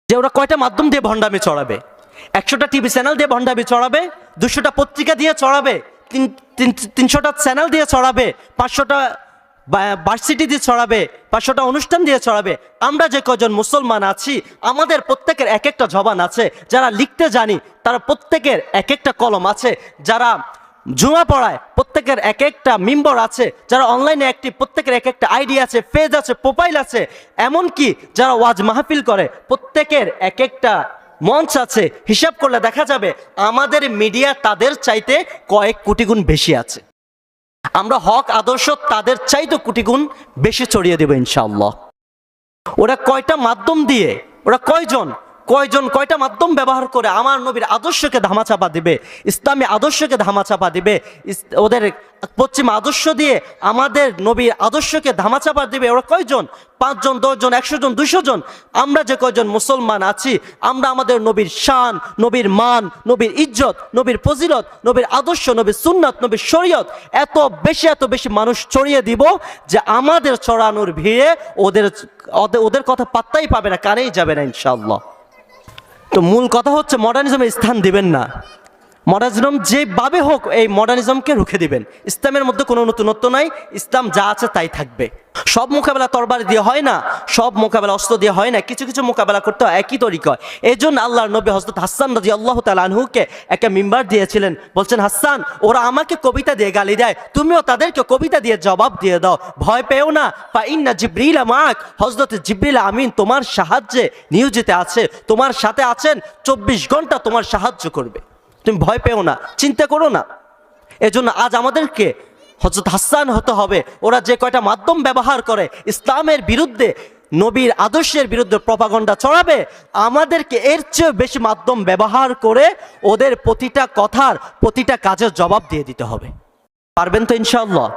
যে ওরা কয়টা মাধ্যম দিয়ে ভণ্ডামি চড়াবে। 100টা টিভি চ্যানেল দিয়ে ভণ্ডামি চড়াবে, 200টা পত্রিকা দিয়ে চড়াবে, 300টা চ্যানেল দিয়ে চড়াবে, 500টা ভার্সিটি দিয়ে ছড়াবে, 500টা অনুষ্ঠান দিয়ে ছড়াবে। আমরা যে কজন মুসলমান আছি আমাদের প্রত্যেকের এক একটা জবান আছে, যারা লিখতে জানি তারা প্রত্যেকের এক একটা কলম আছে, যারা জুমা পড়ায় প্রত্যেকের এক একটা মেম্বার আছে, যারা অনলাইনে অ্যাক্টিভ প্রত্যেকের এক একটা আইডি আছে, পেজ আছে, প্রোফাইল আছে, এমনকি যারা ওয়াজ মাহফিল করে প্রত্যেকের এক একটা মঞ্চ আছে। হিসাব করলে দেখা যাবে আমাদের মিডিয়া তাদের চাইতে কয়েক কোটি গুণ বেশি আছে। আমরা হক আদর্শ তাদের চাইতে কোটি গুণ বেশি ছড়িয়ে দেব ইনশাআল্লাহ। ওরা কয়টা মাধ্যম দিয়ে, ওরা কয়টা মাধ্যম ব্যবহার করে আমার নবীর আদর্শকে ধামাচাপা দিবে, ইসলামী আদর্শকে ধামাচাপা দিবে, ওদের পশ্চিম আদর্শ দিয়ে আমাদের নবীর আদর্শকে ধামাচাপা দিবে। ওরা কয়জন? 5 জন, 10 জন, 100 জন, 200 জন। আমরা যে কয়জন মুসলমান আছি আমরা আমাদের নবীর শান, নবীর মান, নবীর ইজ্জত, নবীর ফজিলত, নবীর আদর্শ, নবীর সুন্নাত, নবীর শরীয়ত এত বেশি মানুষ ছড়িয়ে দিব যে আমাদের ছড়ানোর ভিড়ে ওদের কথা পাত্তাই পাবে না, কানেই যাবে না ইনশাআল্লাহ। তো মূল কথা হচ্ছে মডার্নিজমের স্থান দিবেন না। মডার্নিজম যেভাবে হোক এই মডার্নিজমকে রুখে দিবেন। ইসলামের মধ্যে কোনো নতুনত্ব নাই, ইসলাম যা আছে তাই থাকবে। সব মোকাবেলা তরবারি দিয়ে হয় না, সব মোকাবেলা অস্ত্র দিয়ে হয় না, কিছু কিছু মোকাবেলা করতে হয় একই তরিকায়। এই জন্য আল্লাহর নবী হযরত হাসান রাদিয়াল্লাহু তাআলা আনহুকে একটা মিম্বার দিয়েছিলেন, বলছেন হাসান ওরা আমাকে কবিতা দিয়ে গালি দেয়, তুমিও তাদেরকে কবিতা দিয়ে জবাব দিয়ে দাও, ভয় পেও না। ফা ইন্না জিবরিল মাআক, হযরত জিবরিল আমিন তোমার সাহায্যে নিয়োজিত আছে, তোমার সাথে আছেন, 24 ঘন্টা তোমার সাহায্য করবে, তুমি ভয় পেও না, চিন্তা করো না। এজন্য আজ আমাদেরকে হযরত হাসান হতে হবে। ওরা যে কয়টা মাধ্যম ব্যবহার করে ইসলামের বিরুদ্ধে, নবীর আদর্শের বিরুদ্ধে প্রপাগন্ডা ছড়াবে, আমাদেরকে এর চেয়ে বেশি মাধ্যম ব্যবহার করে ওদের প্রতিটা কথার প্রতিটা কাজের জবাব দিয়ে দিতে হবে। পারবেন তো ইনশাআল্লাহ?